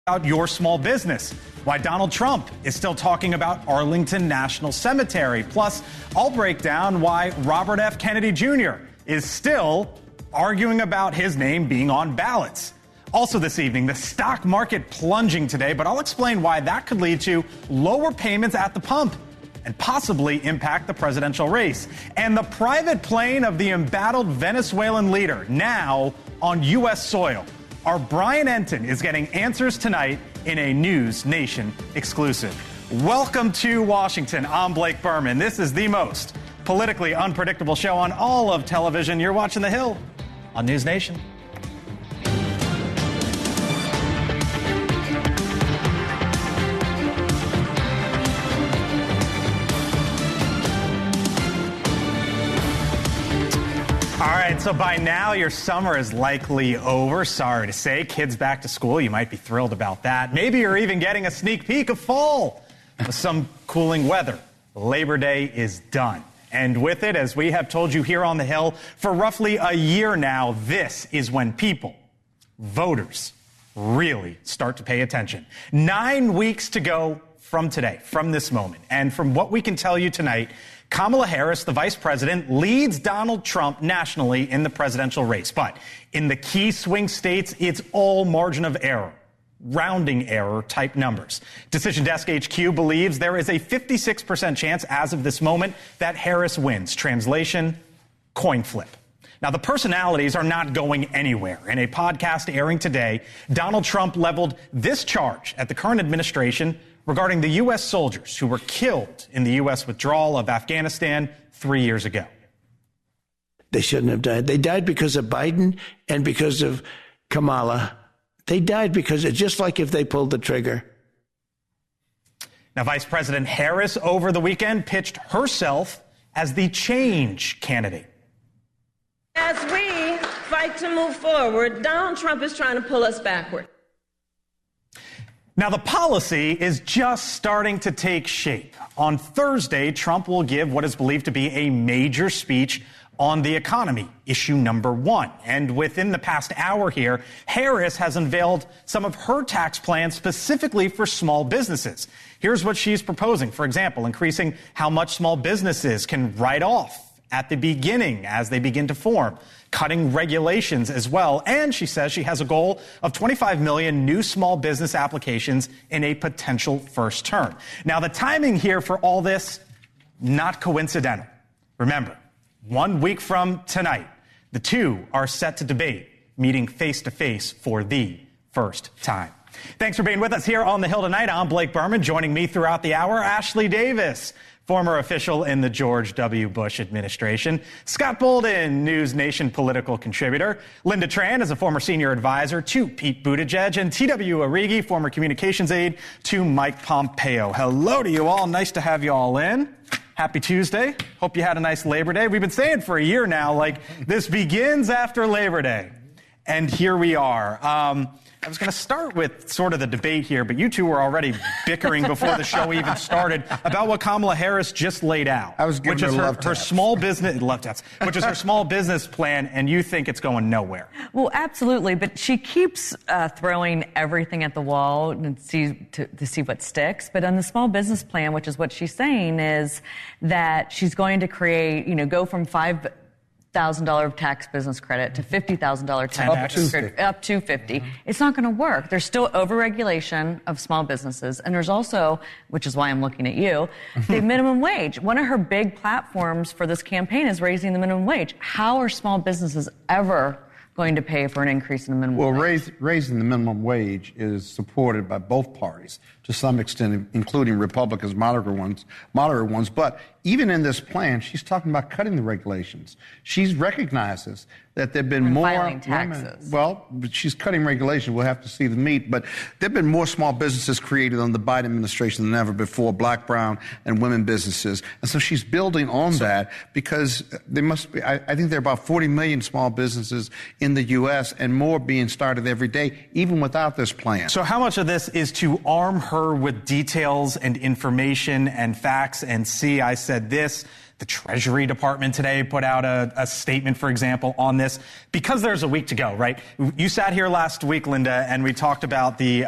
About your small business, why Donald Trump is still talking about Arlington National Cemetery. Plus, I'll break down why Robert F. Kennedy Jr. is still arguing about his name being on ballots. Also this evening, the stock market plunging today, but I'll explain why that could lead to lower payments at the pump and possibly impact the presidential race. And the private plane of the embattled Venezuelan leader now on U.S. soil. Our Brian Enton is getting answers tonight in a NewsNation exclusive. Welcome to Washington. I'm Blake Berman. This is the most politically unpredictable show on all of television. You're watching The Hill on NewsNation. All right, so by now your summer is likely over. Sorry to say, kids back to school. You might be thrilled about that. Maybe you're even getting a sneak peek of fall with some cooling weather. Labor Day is done. And with it, as we have told you here on the Hill for roughly a year now, this is when people, voters, really start to pay attention. 9 weeks to go from today, from this moment. And from what we can tell you tonight, Kamala Harris, the vice president, leads Donald Trump nationally in the presidential race. But in the key swing states, it's all margin of error, rounding error type numbers. Decision Desk HQ believes there is a 56% chance as of this moment that Harris wins. Translation, coin flip. Now, the personalities are not going anywhere. In a podcast airing today, Donald Trump leveled this charge at the current administration regarding the U.S. soldiers who were killed in the U.S. withdrawal of Afghanistan 3 years ago. They shouldn't have died. They died because of Biden and because of Kamala. They died because it's just like if they pulled the trigger. Now, Vice President Harris over the weekend pitched herself as the change candidate. As we fight to move forward, Donald Trump is trying to pull us backward. Now, the policy is just starting to take shape. On Thursday, Trump will give what is believed to be a major speech on the economy, issue number one. And within the past hour here, Harris has unveiled some of her tax plans specifically for small businesses. Here's what she's proposing. For example, increasing how much small businesses can write off at the beginning as they begin to form, cutting regulations as well. And she says she has a goal of 25 million new small business applications in a potential first term. Now, the timing here for all this, not coincidental. Remember, 1 week from tonight, the two are set to debate, meeting face to face for the first time. Thanks for being with us here on The Hill tonight. I'm Blake Berman. Joining me throughout the hour, Ashley Davis, former official in the George W. Bush administration. Scott Bolden, NewsNation political contributor. Linda Tran is a former senior advisor to Pete Buttigieg. And T.W. Arrighi, former communications aide to Mike Pompeo. Hello to you all. Nice to have you all in. Happy Tuesday. Hope you had a nice Labor Day. We've been saying for a year now, like, this begins after Labor Day. And here we are. I was going to start with sort of the debate here, but you two were already bickering before the show even started about what Kamala Harris just laid out. I was giving her small business love taps, which is her small business plan, and you think it's going nowhere. Well, absolutely, but she keeps throwing everything at the wall and to see what sticks. But on the small business plan, which is what she's saying, is that she's going to create, go from $5,000 tax business credit to $50,000 tax business credit, up to 50. It's not going to work. There's still overregulation of small businesses. And there's also, which is why I'm looking at you, the minimum wage. One of her big platforms for this campaign is raising the minimum wage. How are small businesses ever going to pay for an increase in the minimum wage? Well, raising the minimum wage is supported by both parties to some extent, including Republicans, moderate ones. But even in this plan, she's talking about cutting the regulations. She recognizes that there have been more filing taxes. But she's cutting regulation. We'll have to see the meat. But there have been more small businesses created under the Biden administration than ever before, black, brown, and women businesses. And so she's building on that because there must be, I think there are about 40 million small businesses in the U.S. and more being started every day, even without this plan. So how much of this is to arm her with details and information and facts and see, I said, said this. The Treasury Department today put out a statement, for example, on this, because there's a week to go, right? You sat here last week, Linda, and we talked about the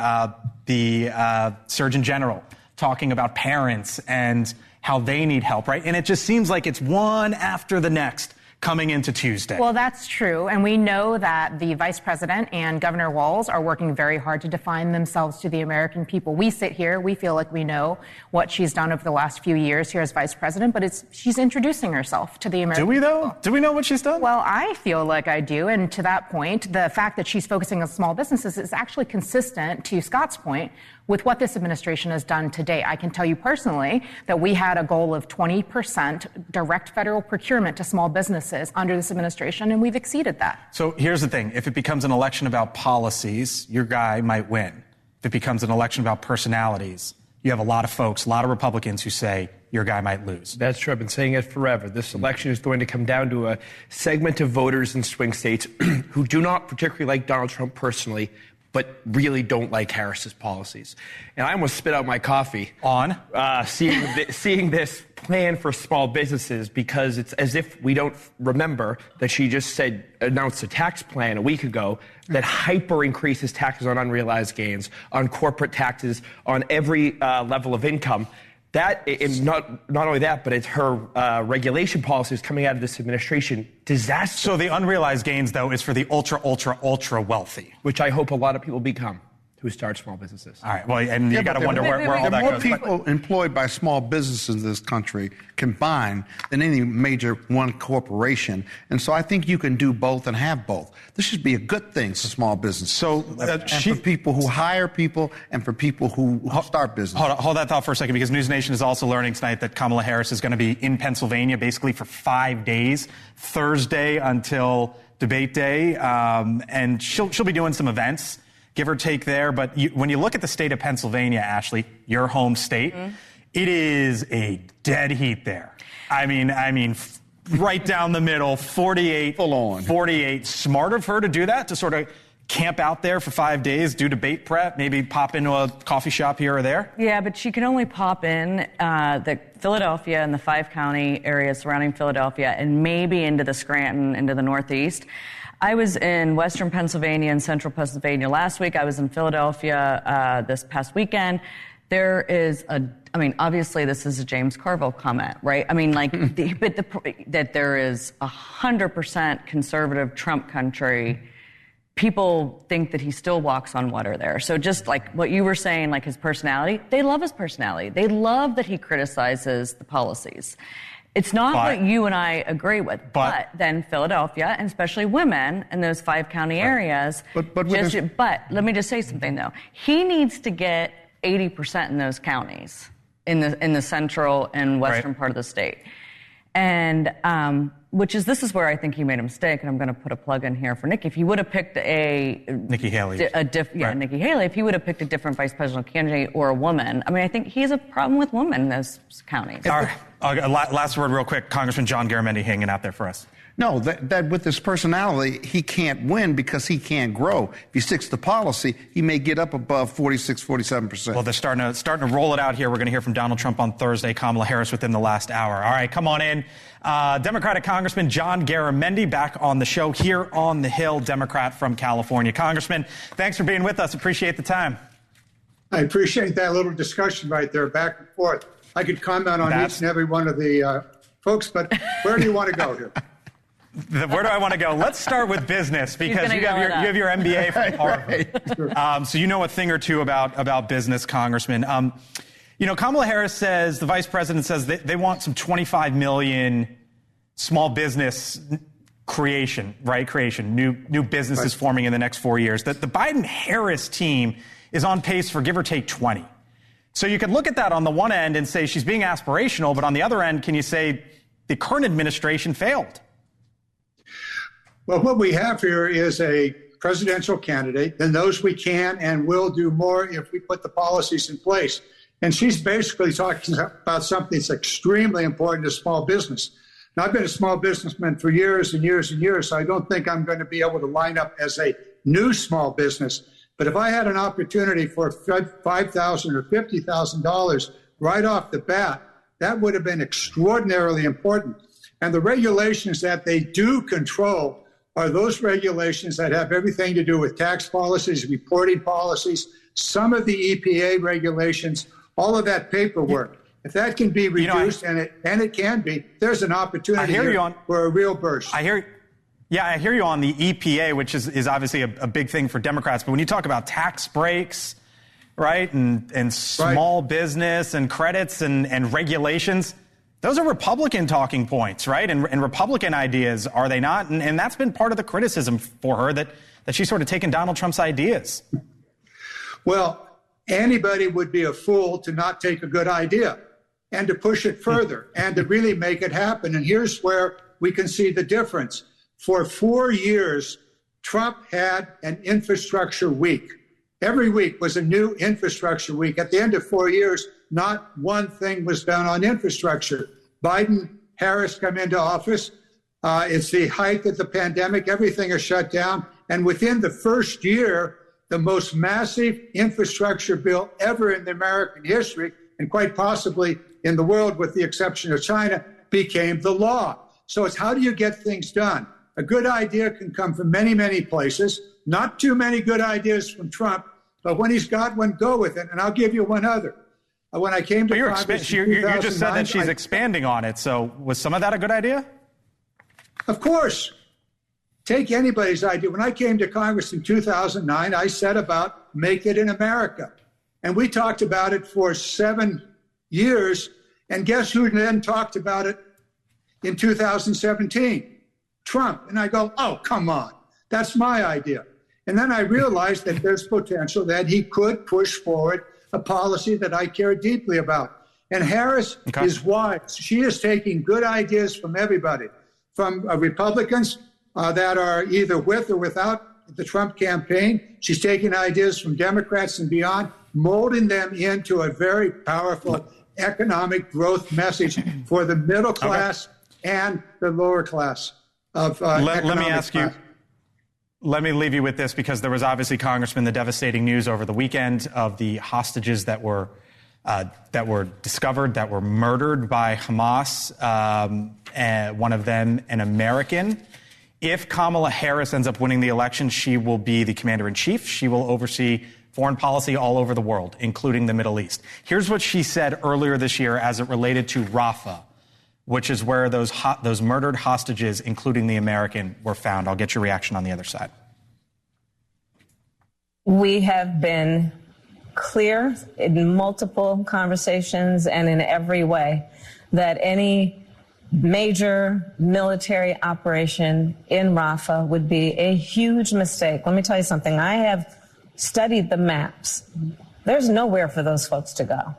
Surgeon General talking about parents and how they need help, right? And it just seems like it's one after the next coming into Tuesday. Well, that's true. And we know that the Vice President and Governor Walz are working very hard to define themselves to the American people. We sit here, we feel like we know what she's done over the last few years here as Vice President, but she's introducing herself to the American people. Do we, though? Do we know what she's done? Well, I feel like I do. And to that point, the fact that she's focusing on small businesses is actually consistent, to Scott's point, with what this administration has done to date. I can tell you personally that we had a goal of 20% direct federal procurement to small businesses under this administration, and we've exceeded that. So here's the thing. If it becomes an election about policies, your guy might win. If it becomes an election about personalities, you have a lot of folks, a lot of Republicans who say your guy might lose. That's true. I've been saying it forever. This election is going to come down to a segment of voters in swing states who do not particularly like Donald Trump personally, but really don't like Harris's policies. And I almost spit out my coffee on seeing this plan for small businesses, because it's as if we don't remember that she just announced a tax plan a week ago that hyper increases taxes on unrealized gains, on corporate taxes, on every level of income. That, and not only that, but it's her regulation policies coming out of this administration disaster. So the unrealized gains, though, is for the ultra wealthy. Which I hope a lot of people become who start small businesses. All right. Well, and you got to wonder where all that There are more goes. people employed by small businesses in this country combined than any major one corporation. And so I think you can do both and have both. This should be a good thing for small business. So and for people who hire people and for people who start business. Hold that thought for a second, because NewsNation is also learning tonight that Kamala Harris is going to be in Pennsylvania basically for 5 days, Thursday until debate day. And she'll be doing some events, give or take there. But when you look at the state of Pennsylvania, Ashley, your home state, it is a dead heat there. I mean, right down the middle, 48, full on. 48. Smart of her to do that, to sort of camp out there for 5 days, do debate prep, maybe pop into a coffee shop here or there? Yeah, but she can only pop in the Philadelphia and the 5-county areas surrounding Philadelphia, and maybe into the Scranton, into the Northeast. I was in Western Pennsylvania and Central Pennsylvania last week. I was in Philadelphia this past weekend. There is obviously this is a James Carville comment, right? I mean, like, that there is 100% conservative Trump country. People think that he still walks on water there. So just like what you were saying, like his personality, they love his personality. They love that he criticizes the policies. It's not what you and I agree with, but then Philadelphia, and especially women in those 5-county areas. But let me just say something, though. He needs to get 80% in those counties, in the central and western part of the state. And this is where I think he made a mistake, and I'm going to put a plug in here for Nikki. If he would have picked Nikki Haley. Nikki Haley. If he would have picked a different vice presidential candidate or a woman, I think he has a problem with women in those counties. All right. Last word real quick. Congressman John Garamendi hanging out there for us. No, that with his personality, he can't win because he can't grow. If he sticks to policy, he may get up above 46, 47%. Well, they're starting to roll it out here. We're going to hear from Donald Trump on Thursday, Kamala Harris within the last hour. All right, come on in. Democratic Congressman John Garamendi back on the show here on the Hill, Democrat from California. Congressman, thanks for being with us. Appreciate the time. I appreciate that little discussion right there, back and forth. I could comment on each and every one of the folks, but where do you want to go here? Where do I want to go? Let's start with business, because you have your MBA from Harvard. Right. So you know a thing or two about business, Congressman. Kamala Harris says, the vice president says they want some 25 million small business creation, new businesses forming in the next 4 years. The Biden-Harris team is on pace for give or take 20. So you could look at that on the one end and say she's being aspirational, but on the other end, can you say the current administration failed? Well, what we have here is a presidential candidate that knows we can and will do more if we put the policies in place. And she's basically talking about something that's extremely important to small business. Now, I've been a small businessman for years and years and years, so I don't think I'm going to be able to line up as a new small business. But if I had an opportunity for $5,000 or $50,000 right off the bat, That would have been extraordinarily important. And the regulations that they do control are those regulations that have everything to do with tax policies, reporting policies, some of the EPA regulations, all of that paperwork. If that can be reduced, and it can be, there's an opportunity for a real burst. I hear you on the EPA, which is obviously a big thing for Democrats. But when you talk about tax breaks, right, and small business and credits and regulations, those are Republican talking points, right? And Republican ideas, are they not? And that's been part of the criticism for her, that she's sort of taken Donald Trump's ideas. Well, anybody would be a fool to not take a good idea and to push it further and to really make it happen. And here's where we can see the difference. For 4 years, Trump had an infrastructure week. Every week was a new infrastructure week. At the end of 4 years, not one thing was done on infrastructure. Biden, Harris come into office. It's the height of the pandemic. Everything is shut down. And within the first year, the most massive infrastructure bill ever in the American history, and quite possibly in the world with the exception of China, became the law. So it's how do you get things done? A good idea can come from many, many places. Not too many good ideas from Trump, but when he's got one, go with it. And I'll give you one other. When I came to Congress, you just said that she's expanding on it. So was some of that a good idea? Of course. Take anybody's idea. When I came to Congress in 2009, I said about make it in America. And we talked about it for 7 years. And guess who then talked about it in 2017? Trump. And I go, oh, come on. That's my idea. And then I realized that there's potential that he could push forward a policy that I care deeply about. And Harris is wise. She is taking good ideas from everybody, from Republicans that are either with or without the Trump campaign. She's taking ideas from Democrats and beyond, molding them into a very powerful economic growth message for the middle class and the lower class of let me ask you. Let me leave you with this, because there was obviously, Congressman, the devastating news over the weekend of the hostages that were discovered, that were murdered by Hamas, and one of them an American. If Kamala Harris ends up winning the election, she will be the commander-in-chief. She will oversee foreign policy all over the world, including the Middle East. Here's what she said earlier this year as it related to Rafah, which is where those murdered hostages, including the American, were found. I'll get your reaction on the other side. We have been clear in multiple conversations and in every way that any major military operation in Rafah would be a huge mistake. Let me tell you something. I have studied the maps. There's nowhere for those folks to go.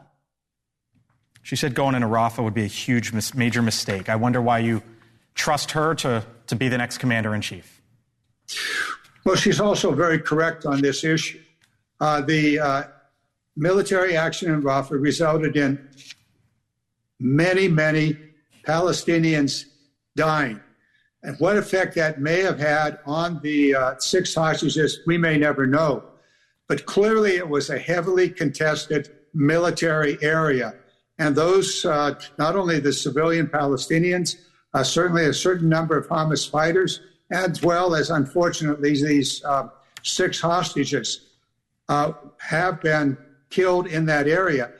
She said going into Rafah would be a huge, major mistake. I wonder why you trust her to be the next commander-in-chief. Well, she's also very correct on this issue. The military action in Rafah resulted in many, many Palestinians dying. And what effect that may have had on the 6 hostages, we may never know. But clearly it was a heavily contested military area. And those, not only the civilian Palestinians, certainly a certain number of Hamas fighters, as well as, unfortunately, these 6 hostages have been killed in that area.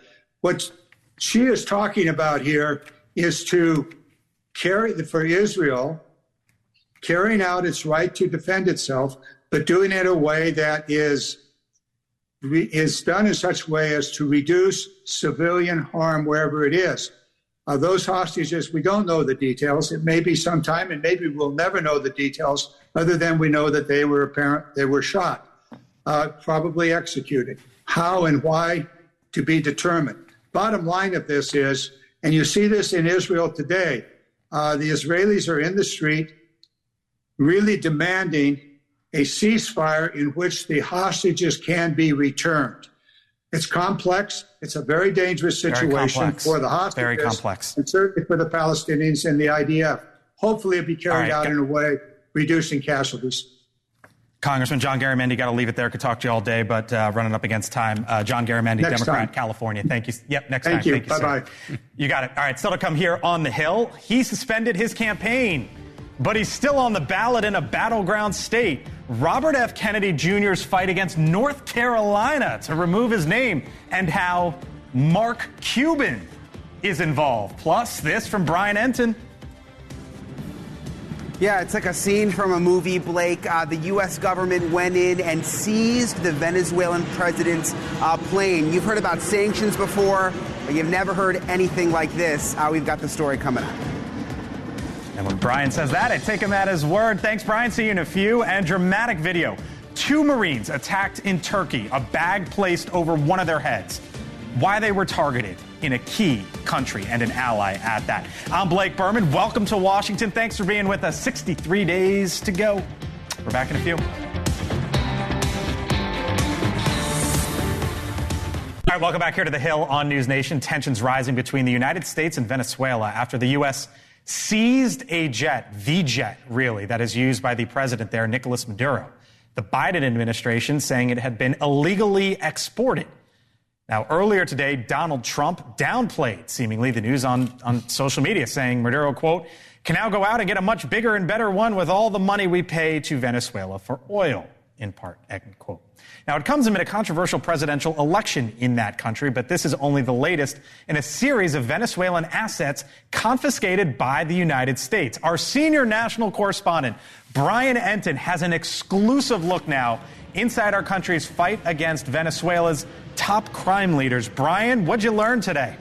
What she is talking about here is to for Israel, carrying out its right to defend itself, but doing it in a way that is done in such a way as to reduce civilian harm wherever it is. Those hostages, we don't know the details. It may be some time, and maybe we'll never know the details, other than we know that they were shot, probably executed. How and why, to be determined. Bottom line of this is, and you see this in Israel today, the Israelis are in the street really demanding a ceasefire in which the hostages can be returned. It's complex. It's a very dangerous situation for the hostages. Very complex. And certainly for the Palestinians and the IDF. Hopefully it'll be carried out in a way reducing casualties. Congressman John Garamendi, got to leave it there. Could talk to you all day, but running up against time. John Garamendi, Next Democrat, time. California. Thank you. Yep, next Thank time. you. Thank you, Bye-bye. sir. You got it. All right, still to come here on the Hill. He suspended his campaign, but he's still on the ballot in a battleground state. Robert F. Kennedy Jr.'s fight against North Carolina to remove his name, and how Mark Cuban is involved. Plus, this from Brian Enton. Yeah, it's like a scene from a movie, Blake. The U.S. government went in and seized the Venezuelan president's plane. You've heard about sanctions before, but you've never heard anything like this. We've got the story coming up. And when Brian says that, I take him at his word. Thanks, Brian. See you in a few. And dramatic video. 2 Marines attacked in Turkey, a bag placed over one of their heads. Why they were targeted in a key country and an ally at that. I'm Blake Berman. Welcome to Washington. Thanks for being with us. 63 days to go. We're back in a few. All right, welcome back here to the Hill on NewsNation. Tensions rising between the United States and Venezuela after the U.S. seized a jet, the jet, really, that is used by the president there, Nicolas Maduro. The Biden administration saying it had been illegally exported. Now, earlier today, Donald Trump downplayed, seemingly, the news on social media, saying Maduro, quote, can now go out and get a much bigger and better one with all the money we pay to Venezuela for oil, in part, end quote. Now, it comes amid a controversial presidential election in that country, but this is only the latest in a series of Venezuelan assets confiscated by the United States. Our senior national correspondent, Brian Enton, has an exclusive look now inside our country's fight against Venezuela's top crime leaders. Brian, what'd you learn today?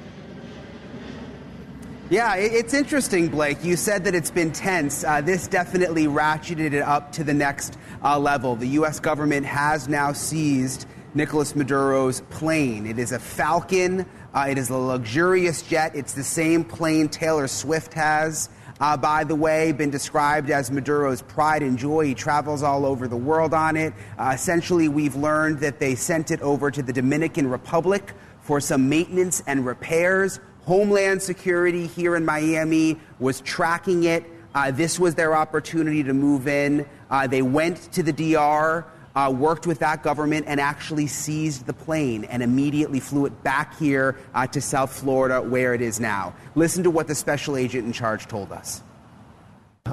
Yeah, it's interesting, Blake. You said that it's been tense. This definitely ratcheted it up to the next level. The U.S. government has now seized Nicolas Maduro's plane. It is a Falcon. It is a luxurious jet. It's the same plane Taylor Swift has. By the way, been described as Maduro's pride and joy. He travels all over the world on it. Essentially, we've learned that they sent it over to the Dominican Republic for some maintenance and repairs. Homeland Security here in Miami was tracking it. This was their opportunity to move in. They went to the DR, worked with that government, and actually seized the plane and immediately flew it back here to South Florida, where it is now. Listen to what the special agent in charge told us.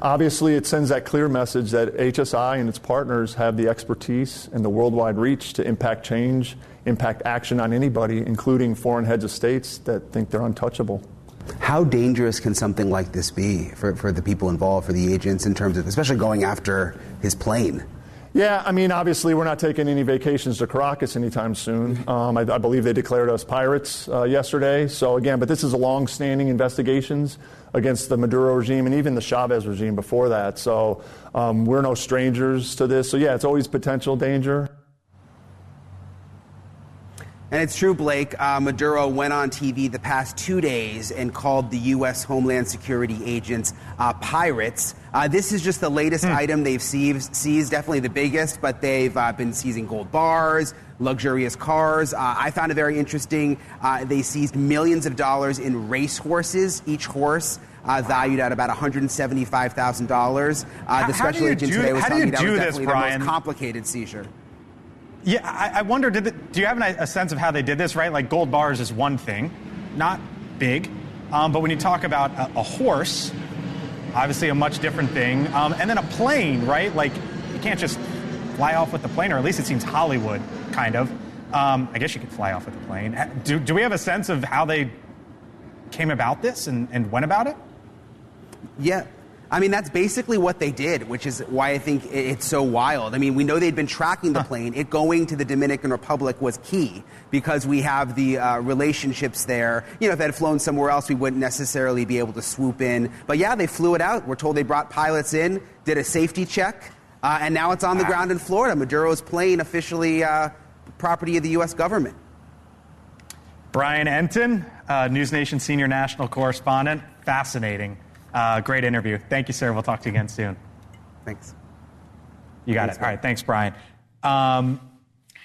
Obviously, it sends that clear message that HSI and its partners have the expertise and the worldwide reach to impact change, impact action on anybody, including foreign heads of states that think they're untouchable. How dangerous can something like this be for the people involved, for the agents, in terms of especially going after his plane? Yeah, I mean, obviously, we're not taking any vacations to Caracas anytime soon. I believe they declared us pirates yesterday. So, again, but this is a long-standing investigations against the Maduro regime and even the Chavez regime before that. So we're no strangers to this. So, yeah, it's always potential danger. And it's true, Blake. Maduro went on TV the past 2 days and called the U.S. Homeland Security agents pirates. This is just the latest item they've seized, definitely the biggest, but they've been seizing gold bars, luxurious cars. I found it very interesting. They seized millions of dollars in race horses, each horse valued at about $175,000. The special agent today was telling me that was definitely the most complicated seizure. Yeah, I wonder, do you have a sense of how they did this, right? Like gold bars is one thing, not big. But when you talk about a horse, obviously a much different thing. And then a plane, right? Like you can't just fly off with the plane, or at least it seems Hollywood, kind of. I guess you could fly off with a plane. Do we have a sense of how they came about this and went about it? Yeah. I mean, that's basically what they did, which is why I think it's so wild. I mean, we know they'd been tracking the plane. It going to the Dominican Republic was key because we have the relationships there. You know, if it had flown somewhere else, we wouldn't necessarily be able to swoop in. But yeah, they flew it out. We're told they brought pilots in, did a safety check, and now it's on the ground in Florida. Maduro's plane officially property of the U.S. government. Brian Enton, NewsNation senior national correspondent. Fascinating. Great interview. Thank you, sir. We'll talk to you again soon. Thanks. You got it. All right. Thanks, Brian.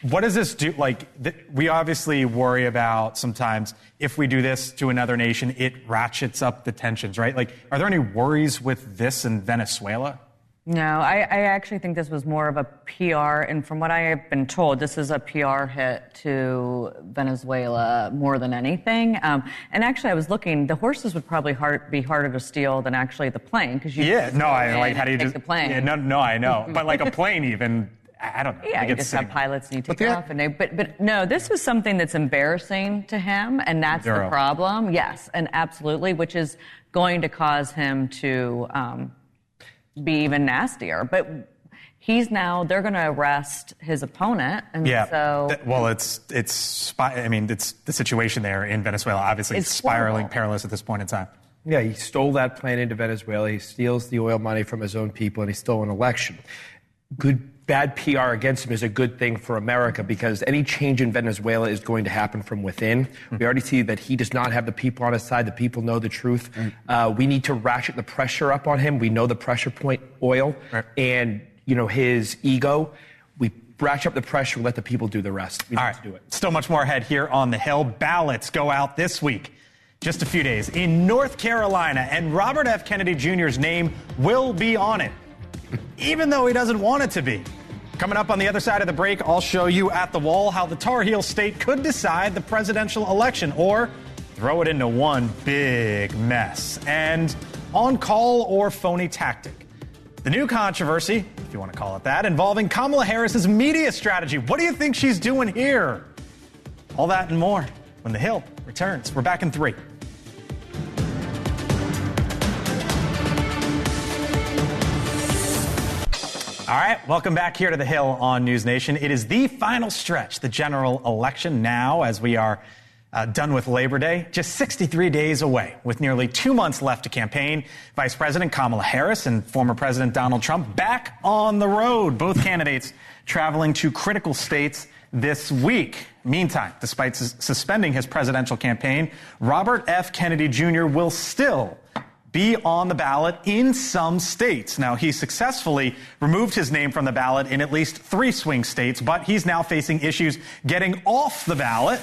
What does this do? Like, we obviously worry about sometimes if we do this to another nation, it ratchets up the tensions, right? Like, are there any worries with this in Venezuela? No, I actually think this was more of a PR, and from what I have been told, this is a PR hit to Venezuela more than anything. And actually, I was looking; the horses would probably be harder to steal than actually the plane, because how do you take the plane? Yeah, no, I know, but like a plane, even I don't know. Yeah, you just have pilots and you take off, but no, this was something that's embarrassing to him, and that's the problem. Yes, and absolutely, which is going to cause him to be even nastier. But they're going to arrest his opponent. And so. It's the situation there in Venezuela. Obviously, it's spiraling perilous at this point in time. Yeah, he stole that plane into Venezuela. He steals the oil money from his own people, and he stole an election. Bad PR against him is a good thing for America, because any change in Venezuela is going to happen from within. We already see that he does not have the people on his side. The people know the truth. We need to ratchet the pressure up on him. We know the pressure point, oil, and his ego. We ratchet up the pressure, let the people do the rest. We need to do it. Still much more ahead here on the Hill. Ballots go out this week. Just a few days in North Carolina, and Robert F. Kennedy Jr.'s name will be on it, even though he doesn't want it to be. Coming up on the other side of the break, I'll show you at the wall how the Tar Heel state could decide the presidential election or throw it into one big mess. And on-call or phony tactic. The new controversy, if you want to call it that, involving Kamala Harris's media strategy. What do you think she's doing here? All that and more when The Hill returns. We're back in 3. All right, welcome back here to The Hill on NewsNation. It is the final stretch, the general election now, as we are done with Labor Day, just 63 days away. With nearly 2 months left to campaign, Vice President Kamala Harris and former President Donald Trump back on the road, both candidates traveling to critical states this week. Meantime, despite suspending his presidential campaign, Robert F. Kennedy Jr. will still be on the ballot in some states. Now, he successfully removed his name from the ballot in at least 3 swing states, but he's now facing issues getting off the ballot.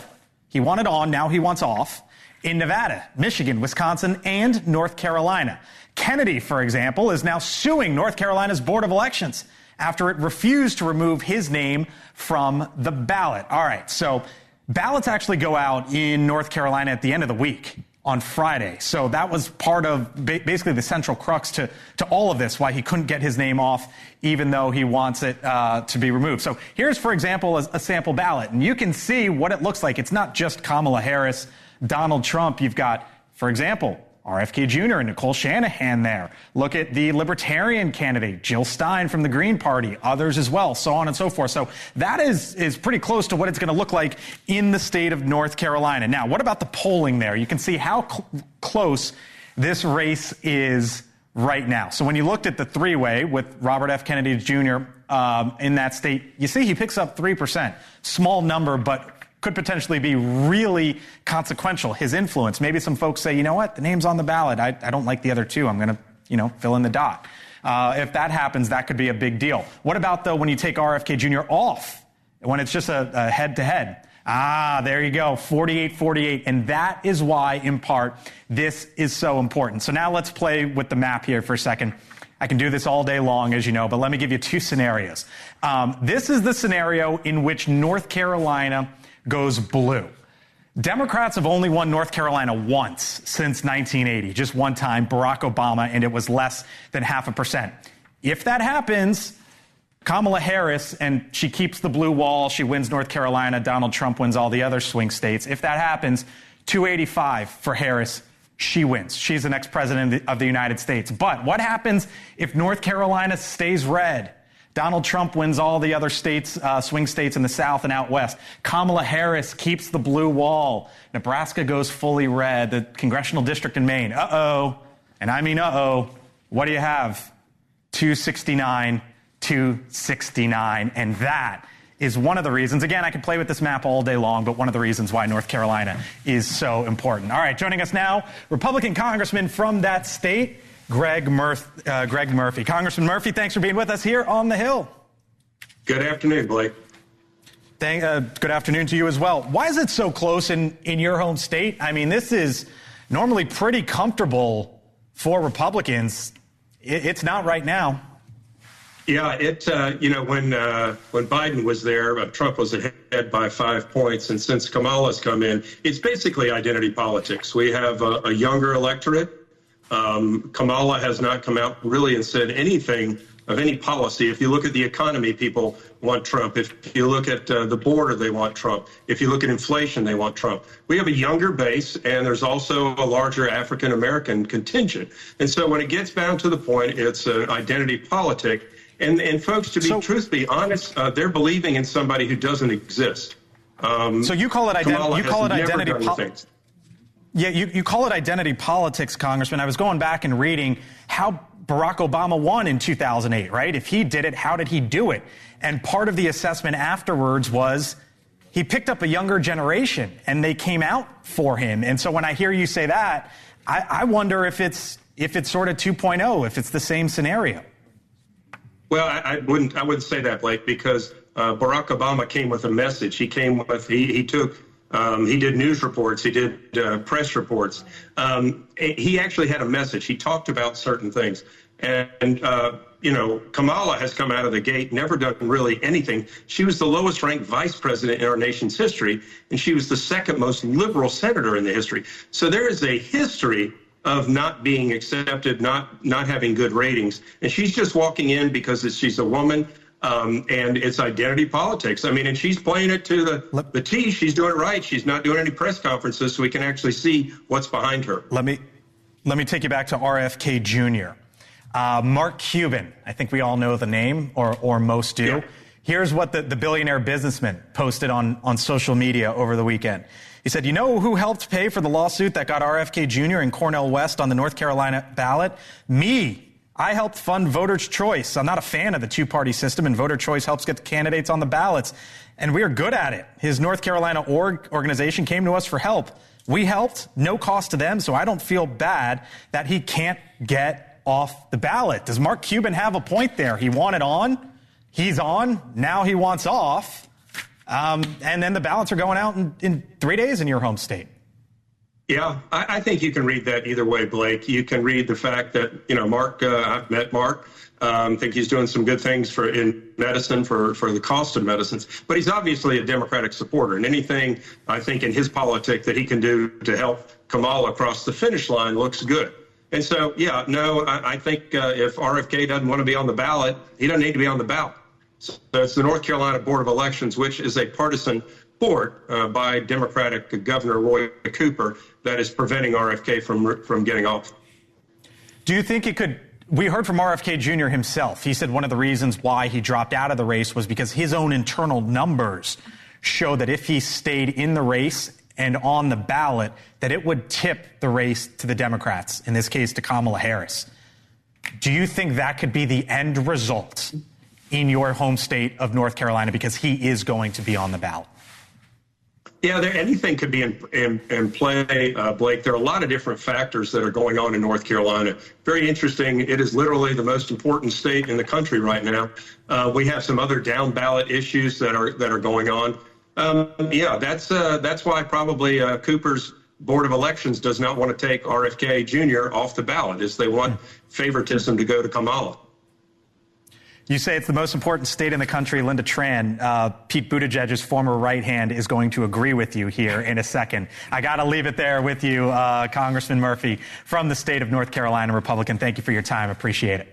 He wanted on, now he wants off, in Nevada, Michigan, Wisconsin, and North Carolina. Kennedy, for example, is now suing North Carolina's Board of Elections after it refused to remove his name from the ballot. All right, so ballots actually go out in North Carolina at the end of the week, on Friday. So that was part of basically the central crux to all of this, why he couldn't get his name off, even though he wants it to be removed. So here's, for example, a sample ballot. And you can see what it looks like. It's not just Kamala Harris, Donald Trump. You've got, for example, RFK Jr. and Nicole Shanahan there. Look at the Libertarian candidate, Jill Stein from the Green Party, others as well, so on and so forth. So that is pretty close to what it's going to look like in the state of North Carolina. Now, what about the polling there? You can see how close this race is right now. So when you looked at the 3-way with Robert F. Kennedy Jr. In that state, you see he picks up 3%. Small number, but could potentially be really consequential, his influence. Maybe some folks say, you know what, the name's on the ballot. I don't like the other 2. I'm going to, fill in the dot. If that happens, that could be a big deal. What about, though, when you take RFK Jr. off, when it's just a head-to-head? There you go, 48-48. And that is why, in part, this is so important. So now let's play with the map here for a second. I can do this all day long, as you know, but let me give you 2 scenarios. This is the scenario in which North Carolina goes blue. Democrats have only won North Carolina once since 1980, just one time, Barack Obama, and it was less than 0.5%. If that happens, Kamala Harris, and she keeps the blue wall, she wins North Carolina, Donald Trump wins all the other swing states. If that happens, 285 for Harris, she wins. She's the next president of the United States. But what happens if North Carolina stays red? Donald Trump wins all the other states, swing states in the South and out west. Kamala Harris keeps the blue wall. Nebraska goes fully red. The congressional district in Maine. And I mean what do you have? 269, 269. And that is one of the reasons. Again, I could play with this map all day long, but one of the reasons why North Carolina is so important. All right, joining us now, Republican congressman from that state, Greg Murphy. Congressman Murphy, thanks for being with us here on the Hill. Good afternoon, Blake. Good afternoon to you as well. Why is it so close in your home state? I mean, this is normally pretty comfortable for Republicans. It's not right now. Yeah, when Biden was there, Trump was ahead by 5 points. And since Kamala's come in, it's basically identity politics. We have a younger electorate. Kamala has not come out really and said anything of any policy. If you look at the economy, people want Trump. If you look at the border, they want Trump. If you look at inflation, they want Trump. We have a younger base, and there's also a larger African-American contingent. And so when it gets down to the point, it's an identity politic. And folks, truth be honest, they're believing in somebody who doesn't exist. So you call it identity politics. Yeah, you call it identity politics, Congressman. I was going back and reading how Barack Obama won in 2008, right? If he did it, how did he do it? And part of the assessment afterwards was he picked up a younger generation, and they came out for him. And so when I hear you say that, I wonder if it's sort of 2.0, if it's the same scenario. Well, I wouldn't say that, Blake, because Barack Obama came with a message. He came with he did news reports. He did press reports. He actually had a message. He talked about certain things. And Kamala has come out of the gate, never done really anything. She was the lowest ranked vice president in our nation's history, and she was the second most liberal senator in the history. So there is a history of not being accepted, not having good ratings. And she's just walking in because she's a woman. And it's identity politics. I mean, and she's playing it to the T. She's doing it right. She's not doing any press conferences, so we can actually see what's behind her. Let me take you back to RFK Jr. Mark Cuban. I think we all know the name, or most do. Yeah. Here's what the billionaire businessman posted on social media over the weekend. He said, "You know who helped pay for the lawsuit that got RFK Jr. and Cornel West on the North Carolina ballot? Me. I helped fund voter's choice. I'm not a fan of the two-party system, and voter choice helps get the candidates on the ballots. And we are good at it. His North Carolina organization came to us for help. We helped, no cost to them, so I don't feel bad that he can't get off the ballot." Does Mark Cuban have a point there? He wanted on, he's on, now he wants off, and then the ballots are going out in 3 days in your home state. Yeah, I think you can read that either way, Blake. You can read the fact that, Mark, I've met Mark. I think he's doing some good things in medicine for the cost of medicines. But he's obviously a Democratic supporter. And anything, I think, in his politics that he can do to help Kamala across the finish line looks good. And so, I think if RFK doesn't want to be on the ballot, he doesn't need to be on the ballot. So it's the North Carolina Board of Elections, which is a partisan board by Democratic Governor Roy Cooper, that is preventing RFK from getting off. Do you think it could? We heard from RFK Jr. himself. He said one of the reasons why he dropped out of the race was because his own internal numbers show that if he stayed in the race and on the ballot, that it would tip the race to the Democrats, in this case to Kamala Harris. Do you think that could be the end result in your home state of North Carolina, because he is going to be on the ballot? Yeah, anything could be in play, Blake. There are a lot of different factors that are going on in North Carolina. Very interesting. It is literally the most important state in the country right now. We have some other down ballot issues that are going on. That's why probably Cooper's Board of Elections does not want to take RFK Jr. off the ballot, is they want favoritism to go to Kamala. You say it's the most important state in the country. Linda Tran, Pete Buttigieg's former right hand, is going to agree with you here in a second. I got to leave it there with you, Congressman Murphy, from the state of North Carolina, Republican. Thank you for your time. Appreciate it.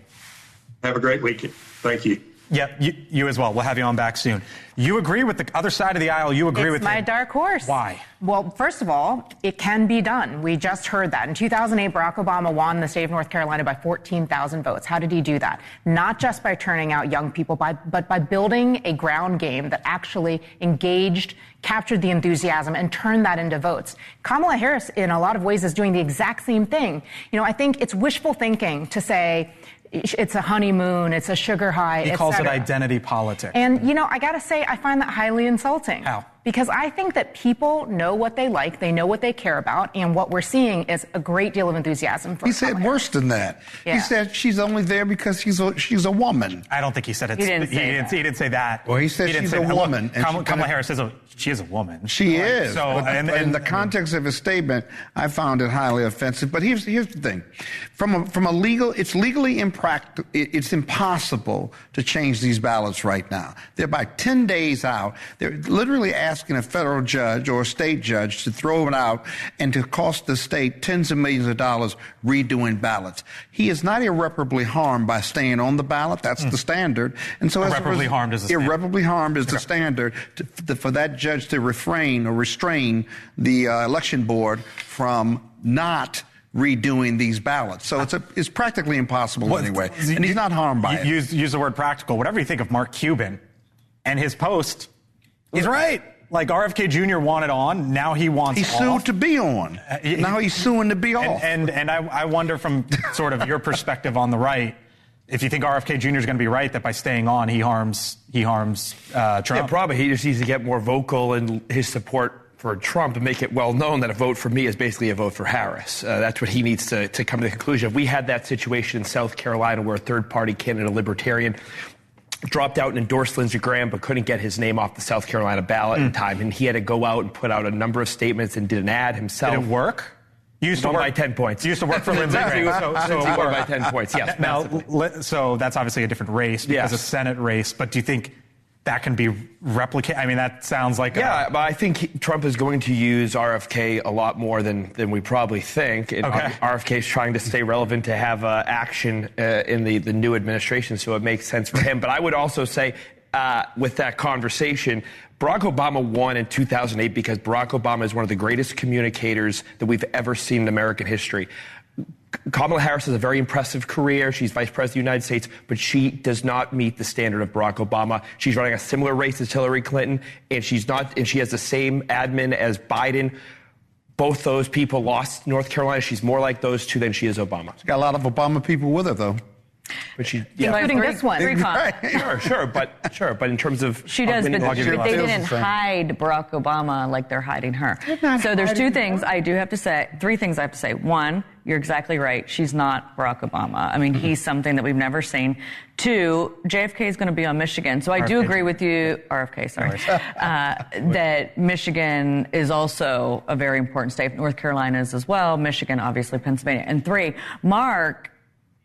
Have a great weekend. Thank you. Yeah, you as well. We'll have you on back soon. You agree with the other side of the aisle. You agree with It's my dark horse. Why? Well, first of all, it can be done. We just heard that. In 2008, Barack Obama won the state of North Carolina by 14,000 votes. How did he do that? Not just by turning out young people, but by building a ground game that actually engaged, captured the enthusiasm, and turned that into votes. Kamala Harris, in a lot of ways, is doing the exact same thing. I think it's wishful thinking to say, it's a honeymoon, it's a sugar high, He calls it identity politics. And, I got to say, I find that highly insulting. How? Because I think that people know what they like, they know what they care about, and what we're seeing is a great deal of enthusiasm for He said worse than that. Yeah. He said she's only there because she's a woman. I don't think he said it. He didn't say that. Well, he said she's a woman. Kamala Harris says she is a woman. She is. So, but in the context of his statement, I found it highly offensive. But here's the thing: from a legal, it's legally impractical. It's impossible to change these ballots right now. They're by 10 days out. They're literally asking a federal judge or a state judge to throw it out and to cost the state tens of millions of dollars redoing ballots. He is not irreparably harmed by staying on the ballot. That's the standard. And so irreparably harmed is the standard. Irreparably harmed is the standard for that judge to refrain or restrain the election board from not redoing these ballots. So it's practically impossible anyway. And he's not harmed by it. Use the word practical. Whatever you think of Mark Cuban and his post, he's right. Like RFK Jr. wanted on, now he wants He's off. sued to be on. Now he's suing to be off. And I wonder from sort of your perspective on the right, if you think RFK Jr. is going to be right that by staying on he harms Trump. Yeah, probably. He just needs to get more vocal in his support for Trump and make it well known that a vote for me is basically a vote for Harris. That's what he needs to come to the conclusion of. We had that situation in South Carolina where a third-party candidate, a libertarian, dropped out and endorsed Lindsey Graham but couldn't get his name off the South Carolina ballot in time. And he had to go out and put out a number of statements and did an ad himself. Did it work? You used to work by 10 points. You used to work for Lindsey Graham. So it worked by 10 points, yes. Now, so that's obviously a different race because Yes. a Senate race. But do you think that can be replicated? I mean, that sounds like but I think Trump is going to use RFK a lot more than we probably think. And RFK is trying to stay relevant to have action in the new administration, so it makes sense for him. But I would also say, with that conversation, Barack Obama won in 2008 because Barack Obama is one of the greatest communicators that we've ever seen in American history. Kamala Harris has a very impressive career. She's vice president of the United States, but she does not meet the standard of Barack Obama. She's running a similar race as Hillary Clinton, and she has the same admin as Biden. Both those people lost North Carolina. She's more like those two than she is Obama. She's got a lot of Obama people with her, though. But she, including this one. Sure, but in terms of she does, but they didn't hide Barack Obama like they're hiding her. So there's three things I have to say. One, you're exactly right. She's not Barack Obama. I mean, he's something that we've never seen. Two, JFK is going to be on Michigan. So I do agree with you, RFK, sorry, that Michigan is also a very important state. North Carolina is as well. Michigan, obviously, Pennsylvania. And three, Mark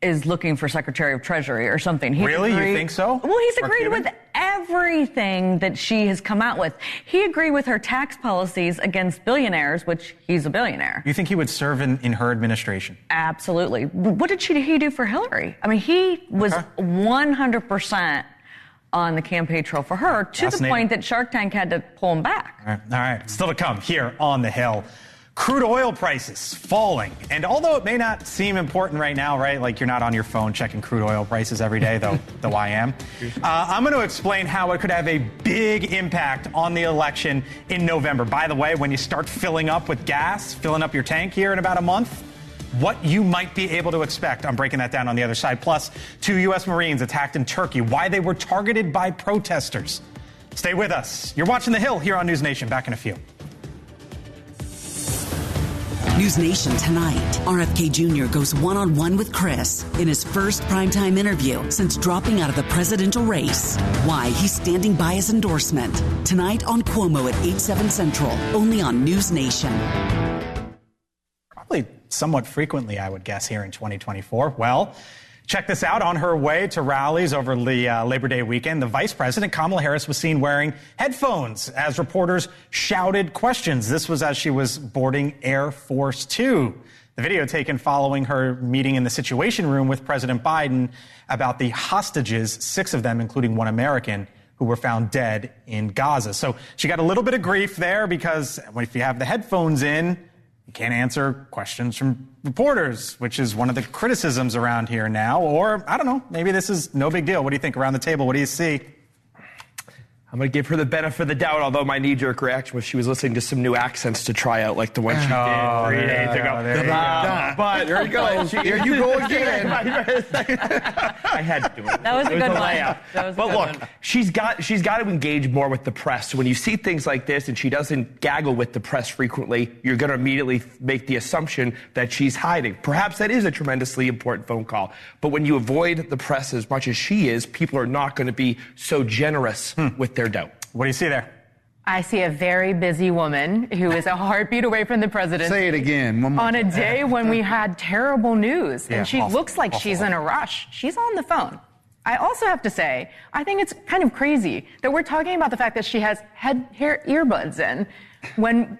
is looking for Secretary of Treasury or something. Really? You think so? Well, he's agreed with everything that she has come out with. He agreed with her tax policies against billionaires, which he's a billionaire. You think he would serve in her administration? Absolutely. What did he do for Hillary? I mean, he was 100% on the campaign trail for her to the point that Shark Tank had to pull him back. All right. Still to come here on the Hill. Crude oil prices falling. And although it may not seem important right now, right? Like you're not on your phone checking crude oil prices every day, though I am. I'm going to explain how it could have a big impact on the election in November. By the way, when you start filling up with gas, filling up your tank here in about a month, what you might be able to expect. I'm breaking that down on the other side. Plus, 2 U.S. Marines attacked in Turkey, why they were targeted by protesters. Stay with us. You're watching The Hill here on NewsNation. Back in a few. NewsNation tonight. RFK Jr. goes one-on-one with Chris in his first primetime interview since dropping out of the presidential race. Why he's standing by his endorsement. Tonight on Cuomo at 8/7 Central, only on NewsNation. Probably somewhat frequently, I would guess, here in 2024. Well, check this out. On her way to rallies over the Labor Day weekend, the Vice President, Kamala Harris, was seen wearing headphones as reporters shouted questions. This was as she was boarding Air Force Two. The video taken following her meeting in the Situation Room with President Biden about the hostages, 6 of them, including 1 American, who were found dead in Gaza. So she got a little bit of grief there because if you have the headphones in, you can't answer questions from reporters, which is one of the criticisms around here now. Or, I don't know, maybe this is no big deal. What do you think around the table? What do you see? I'm going to give her the benefit of the doubt, although my knee-jerk reaction was she was listening to some new accents to try out, like the one she did 3 days ago. But there you go. Here you go again. I had to do it. That was a good one. But look, she's got to engage more with the press. So when you see things like this and she doesn't gaggle with the press frequently, you're going to immediately make the assumption that she's hiding. Perhaps that is a tremendously important phone call. But when you avoid the press as much as she is, people are not going to be so generous with their doubt. What do you see there? I see a very busy woman who is a heartbeat away from the presidency. Say it again. One more on a day when we had terrible news, and she looks like she's in a rush. She's on the phone. I also have to say, I think it's kind of crazy that we're talking about the fact that she has hair earbuds in when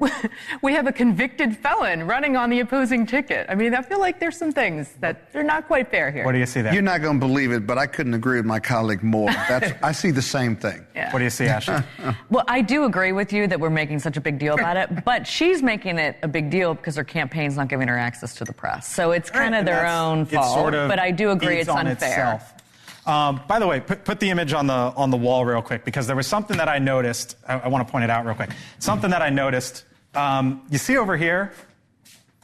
we have a convicted felon running on the opposing ticket. I mean, I feel like there's some things that are not quite fair here. What do you see there? You're not going to believe it, but I couldn't agree with my colleague more. I see the same thing. Yeah. What do you see, Ashley? Well, I do agree with you that we're making such a big deal about it, but she's making it a big deal because her campaign's not giving her access to the press. So it's kind of their own fault. Sort of but I do agree it's unfair. By the way, put the image on the wall real quick, because there was something that I noticed. I want to point it out real quick. Something that I noticed. You see over here.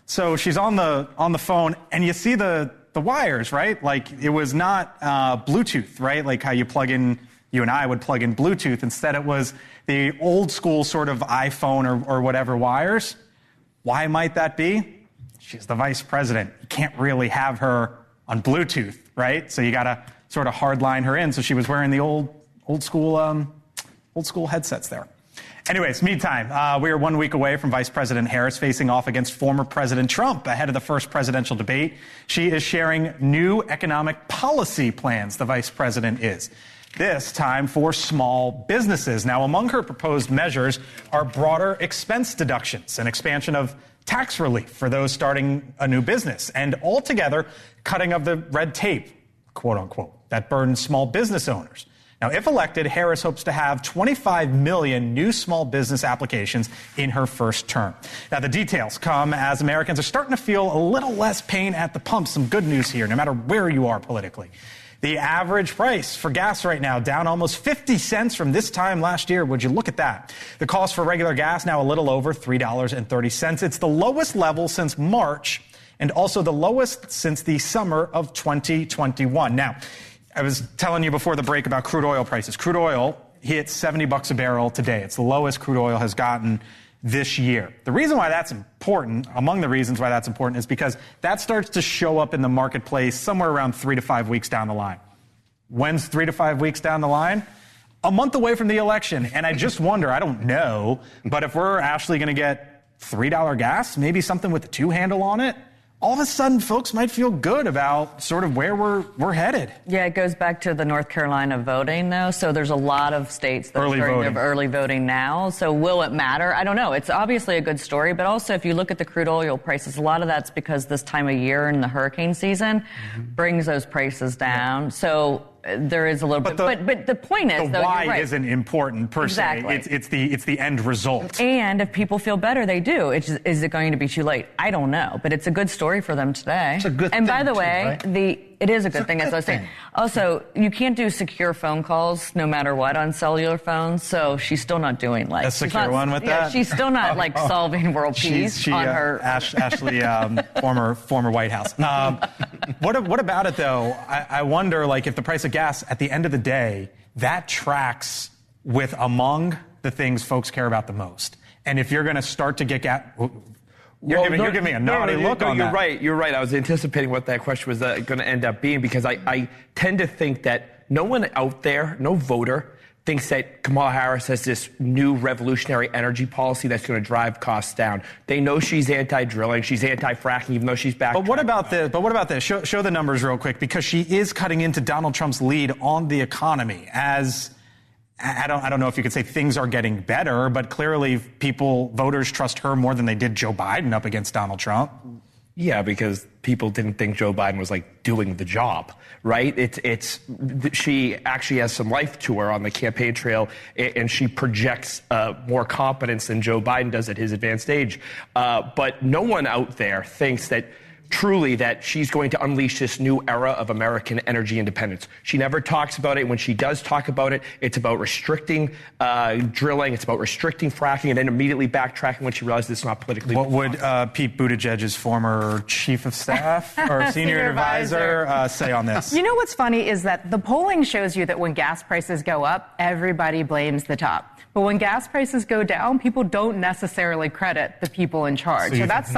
So she's on the phone, and you see the wires, right? Like it was not Bluetooth, right? Like how you and I would plug in Bluetooth. Instead, it was the old school sort of iPhone or whatever wires. Why might that be? She's the vice president. You can't really have her on Bluetooth, right? So you got to sort of hardline her in. So she was wearing the old school headsets there. Anyways, meantime, we are 1 week away from Vice President Harris facing off against former President Trump ahead of the first presidential debate. She is sharing new economic policy plans, the vice president is. This time for small businesses. Now, among her proposed measures are broader expense deductions, an expansion of tax relief for those starting a new business, and altogether cutting of the red tape, quote unquote, that burdens small business owners. Now, if elected, Harris hopes to have 25 million new small business applications in her first term. Now, the details come as Americans are starting to feel a little less pain at the pump. Some good news here, no matter where you are politically. The average price for gas right now down almost 50 cents from this time last year. Would you look at that? The cost for regular gas now a little over $3.30. It's the lowest level since March, and also the lowest since the summer of 2021. Now, I was telling you before the break about crude oil prices. Crude oil hit $70 a barrel today. It's the lowest crude oil has gotten this year. The reason why that's important, among the reasons why that's important, is because that starts to show up in the marketplace somewhere around 3 to 5 weeks down the line. When's 3 to 5 weeks down the line? A month away from the election. And I just wonder, I don't know, but if we're actually going to get $3 gas, maybe something with a 2 handle on it, all of a sudden, folks might feel good about sort of where we're headed. Yeah, it goes back to the North Carolina voting, though. So there's a lot of states that are starting early voting now. So will it matter? I don't know. It's obviously a good story, but also if you look at the crude oil prices, a lot of that's because this time of year in the hurricane season brings those prices down. So there is a little bit, but the point is, the why isn't important per se. It's the end result. And if people feel better, they do. Is it going to be too late? I don't know, but it's a good story for them today. It's a good and thing. by the way, right? It is a good thing, as I was saying. Also, you can't do secure phone calls no matter what on cellular phones, so she's still not doing a secure one with that? She's still not solving world peace on her. Ashley, former White House. What about it though? I wonder, if the price of gas at the end of the day, that tracks with among the things folks care about the most. And if you're going to start to get gas. You're giving me a naughty look on that. You're right. I was anticipating what that question was going to end up being, because I tend to think that no one out there, no voter, thinks that Kamala Harris has this new revolutionary energy policy that's going to drive costs down. They know she's anti-drilling, she's anti-fracking, even though she's back. But what about this? Show the numbers real quick, because she is cutting into Donald Trump's lead on the economy. As I don't know if you could say things are getting better, but clearly voters trust her more than they did Joe Biden up against Donald Trump. Yeah, because people didn't think Joe Biden was doing the job, right? She actually has some life to her on the campaign trail, and she projects more competence than Joe Biden does at his advanced age. But no one out there thinks that truly that she's going to unleash this new era of American energy independence. She never talks about it. When she does talk about it, it's about restricting drilling, it's about restricting fracking, and then immediately backtracking when she realizes it's not politically. What would Pete Buttigieg's former chief of staff or senior advisor say on this? You know what's funny is that the polling shows you that when gas prices go up, everybody blames the top. But when gas prices go down, people don't necessarily credit the people in charge. So that's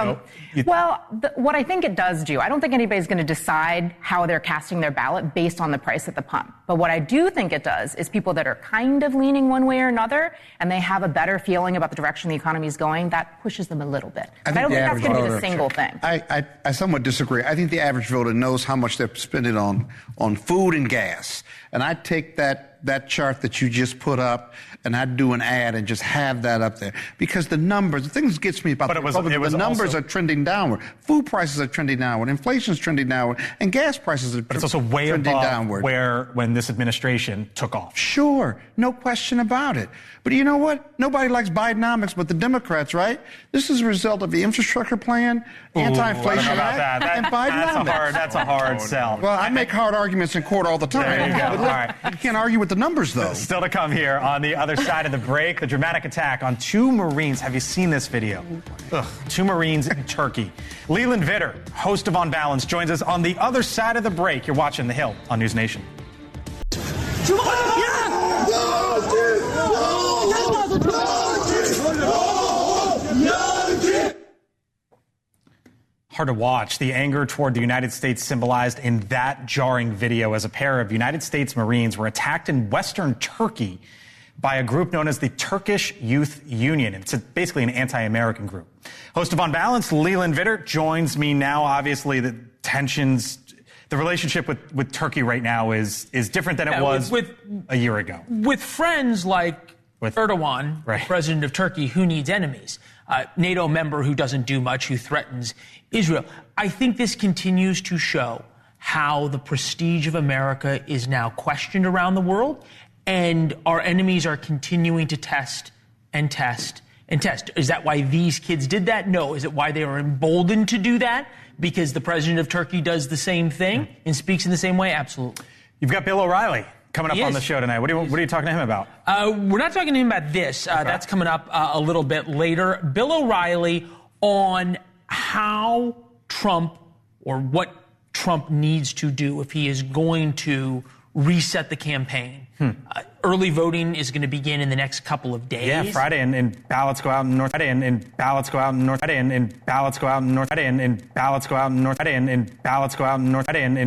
what I think it does do. I don't think anybody's going to decide how they're casting their ballot based on the price at the pump. But what I do think it does is people that are kind of leaning one way or another, and they have a better feeling about the direction the economy is going, that pushes them a little bit. But I don't think that's going to be the single thing. I somewhat disagree. I think the average voter knows how much they're spending on food and gas. And I take that chart that you just put up, and I'd do an ad and just have that up there. Because the numbers, the thing that gets me about the numbers are trending downward. Food prices are trending downward. Inflation is trending downward. And gas prices are But it's also way trending above downward. when this administration took off. Sure. No question about it. But you know what? Nobody likes Bidenomics but the Democrats, right? This is a result of the infrastructure plan, anti-inflation act, and Bidenomics. That's a hard sell. Well, I make hard arguments in court all the time. There you go. But All right. You can't argue with the numbers, though. Still to come here on the other side of the break, the dramatic attack on 2 Marines. Have you seen this video? 2 Marines in Turkey. Leland Vitter, host of On Balance, joins us on the other side of the break. You're watching The Hill on News Nation. Hard to watch. The anger toward the United States symbolized in that jarring video as a pair of United States Marines were attacked in Western Turkey by a group known as the Turkish Youth Union. It's basically an anti-American group. Host of On Balance, Leland Vitter, joins me now. Obviously, the tensions, the relationship with Turkey right now is different than it was a year ago. With friends like Erdogan, president of Turkey, who needs enemies? NATO member who doesn't do much, who threatens Israel. I think this continues to show how the prestige of America is now questioned around the world, and our enemies are continuing to test and test and test. Is that why these kids did that? No. Is it why they are emboldened to do that? Because the president of Turkey does the same thing and speaks in the same way? Absolutely. You've got Bill O'Reilly coming up on the show tonight. What are you talking to him about? We're not talking to him about this. That's coming up a little bit later. Bill O'Reilly on how Trump, or what Trump needs to do if he is going to reset the campaign. Early voting is going to begin in the next couple of days. Yeah, Friday, and ballots go out in North Friday, and ballots go out in North Friday, and ballots go out in North Friday, and ballots go out in North Friday, and ballots go out in North Friday, and